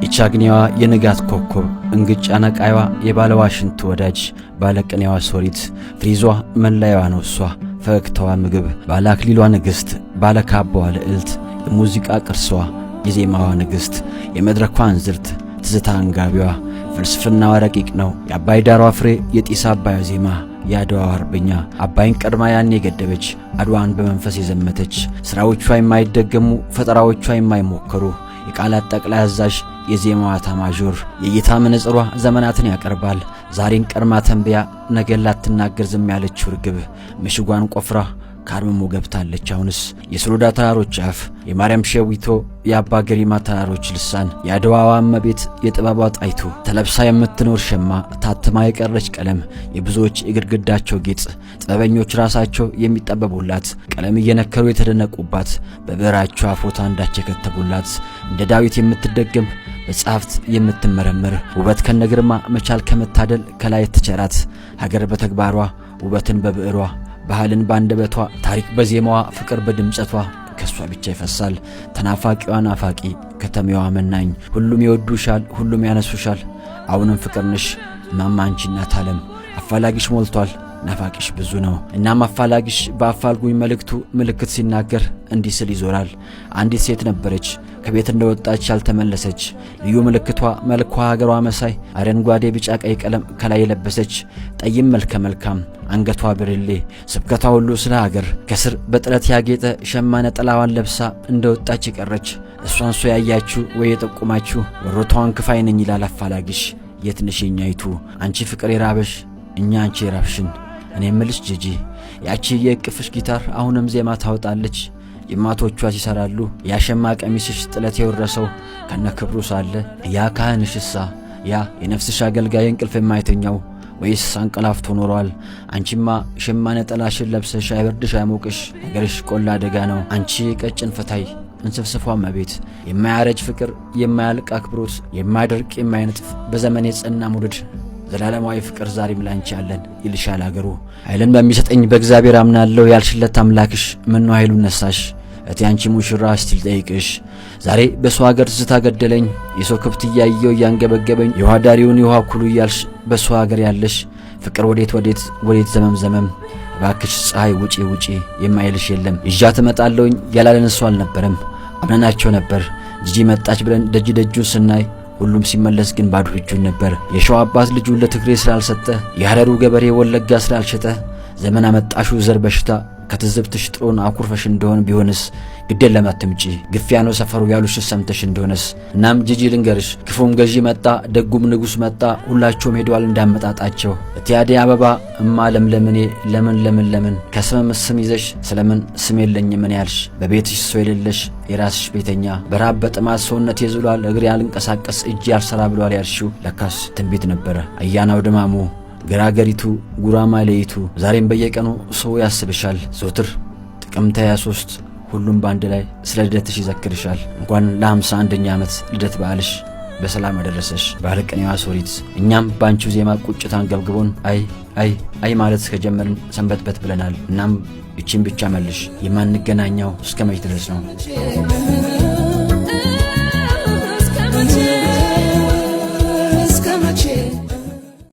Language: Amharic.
ኢቻግኒዋ የንጋት ኮከብ እንግጫ ነቃይዋ የባለዋሽንቱ ወዳጅ ባለቅኔዋ ሶሪት ፍሪዟ መላያዋ ነው እሷ ፈገግታዋ ምግብ ባለአክሊሏ ንግሥት ባለካባዋ ልዕልት የሙዚቃ ቅርሷ የዜማዋ ንግሥት የመድረኳ እንዝርት ትዝታ አንጋቢዋ ፍልስፍናዋ ረቂቅ ነው የአባይ ዳሯ ፍሬ የጢስ አባዩ ዜማ ያድዋ አርበኛ አባይን ቀድማ ያኔ የገደበች አድዋን በመንፈስ የዘመተች ስራዎቿ የማይደገሙ ፈጠራዎቿ የማይሞከሩ የቃላት ጠቅላይ አዛዥ የዜማዋ ታማዦር የጌታ መነጽሯ ዘመናትን ያቀርባል ዛሬን ቀድማ ተንበያ ነገን ላትናገር ዝም ያለችው ርግብ ምሽጓን ቆፍራ ካርመሞ ገብታለች አሁንስ የሶሎዳ ተራሮች አፍ የማርያም ሸዊቶ የአባ ገሪማ ተራሮች ልሳን የአድዋዋ እመቤት የጥበቧ ጣይቱ ተለብሳ የምትኖር ሸማ ታትማ የቀረች ቀለም የብዙዎች የግድግዳቸው ጌጥ ጥበበኞች ራሳቸው የሚጠበቡላት ቀለም እየነከሩ የተደነቁባት በብዕራቸው አፎታ እንዳቸከተቡላት እንደ ዳዊት የምትደገም በጻፍት የምትመረምር ውበት ከነግርማ መቻል ከመታደል ከላይ ተቸራት ሀገር በተግባሯ ውበትን በብዕሯ ባህልን ባንደበቷ ታሪክ በዜማዋ ፍቅር በድምጸቷ ከሷ ብቻ ይፈሳል ተናፋቂዋ ናፋቂ ከተማዋ መናኝ ሁሉም ይወዱሻል ሁሉም ያነሱሻል አሁንም ፍቅርንሽ ማማንቺ እናት ዓለም አፋላጊሽ ሞልቷል ናፋቂሽ ብዙ ነው እናም አፋላጊሽ በአፋልጉኝ መልእክቱ ምልክት ሲናገር እንዲህ ስል ይዞራል አንዲት ሴት ነበረች ከቤት እንደወጣች ያልተመለሰች ልዩ ምልክቷ መልኳ ሀገሯ መሳይ አረንጓዴ ቢጫ ቀይ ቀለም ከላይ ለበሰች ጠይም መልከ መልካም አንገቷ ብርሌ ስብከቷ ሁሉ ስለ ሀገር ከስር በጥለት ያጌጠ ሸማነ ጥላዋን ለብሳ እንደወጣች ይቀረች እሷን ሶ ያያችሁ ወይ የጠቁማችሁ ወሮቷን ክፋይ ነኝ ይላል አፋላጊሽ የትንሽኛይቱ አንቺ ፍቅር የራበሽ እኛ አንቺ የራብሽን እኔ ምልሽ ጂጂ ያቺ የቅፍሽ ጊታር አሁንም ዜማ ታወጣለች የማቶቿ ሲሰራሉ ያሸማ ቀሚስሽ ጥለት የወረሰው ከነክብሩ ሳለ ያ ካህንሽሳ ያ የነፍስሽ አገልጋይ እንቅልፍ የማይተኛው ወይስ አንቀላፍቶ ኖሯል አንቺማ ሸማነ ጥላሽን ለብሰሽ አይበርድሽ አይሞቅሽ ነገርሽ ቆላ አደጋ ነው አንቺ ቀጭን ፈታይ እንስፍስፏ መቤት የማያረጅ ፍቅር የማያልቅ አክብሮት የማይደርቅ የማይነጥፍ በዘመን የጸና ሙድድ ዘላለማዊ ፍቅር ዛሬም ላንቺ ያለን ይልሻል አገሩ ኃይልን በሚሰጠኝ በእግዚአብሔር አምናለሁ ያልሽለት አምላክሽ ምን ነው ኃይሉን ነሳሽ እቲ አንቺ ሙሽራ ስቲል ጠይቅሽ ዛሬ በሰው ሀገር ትዝታ ገደለኝ የሰው ከብት ያየው ያንገበገበኝ የዋዳሪውን የውሃ ኩሉ ያልሽ በሰው ሀገር ያለሽ ፍቅር ወዴት ዘመም ባክሽ ፀሐይ ውጪ የማይልሽ የለም ይዣት እመጣለሁኝ ያላለን ሰው አልነበረም አምናናቸው ነበር ጂጂ መጣች ብለን ደጁን ስናይ ሁሉም ሲመለስ ግን ባዶ እጁን ነበር የሸዋ አባት ልጁን ለትግሬ ስላልሰጠ የሐረሩ ገበሬ ወለጋ ስላልሸጠ ዘመን አመጣሹ ዘር በሽታ ከትዝብትሽ ጥሩን አኩርፈሽ እንደሆነ ቢሆንስ ግዴን ለማትምጪ ግፊያ ነው ሰፈሩ ያሉሽ ሰምተሽ እንደሆነስ እናም ጂጂ ልንገርሽ ክፉም ገዢ መጣ ደጉም ንጉስ መጣ ሁላቸውም ሄደዋል እንዳመጣጣቸው እቲያዴ አበባ እማ ለምለምኔ ለምን ከስመም ስም ይዘሽ ስለምን ስም የለኝ ምን ያልሽ በቤትሽ ሰው የሌለሽ የራስሽ ቤተኛ በራብ በጥማት ሰውነት የዝሏል እግር ያልንቀሳቀስ እጅ ያልሰራ ብሏል ያልሽው ለካስ ትንቢት ነበረ አያናው ደማሙ ገራገሪቱ ጉራማይሌቱ ዛሬም በየቀኑ ሰው ያስብሻል ዞትር ጥቅምት 23 ሁሉም ባንድ ላይ ስለ ልደትሽ ይዘክርሻል እንኳን ለ51ኛ ዓመት ልደት በዓልሽ በሰላም አደረሰሽ ባለቅኔዋ ሶሪት እኛም ባንቺው ዜማ ቁጭታን ገብግቦን አይ ማለት ከጀመርን ሰንበትበት ብለናል እናም እቺን ብቻ መልሽ የማንገናኛው እስከመች ድረስ ነው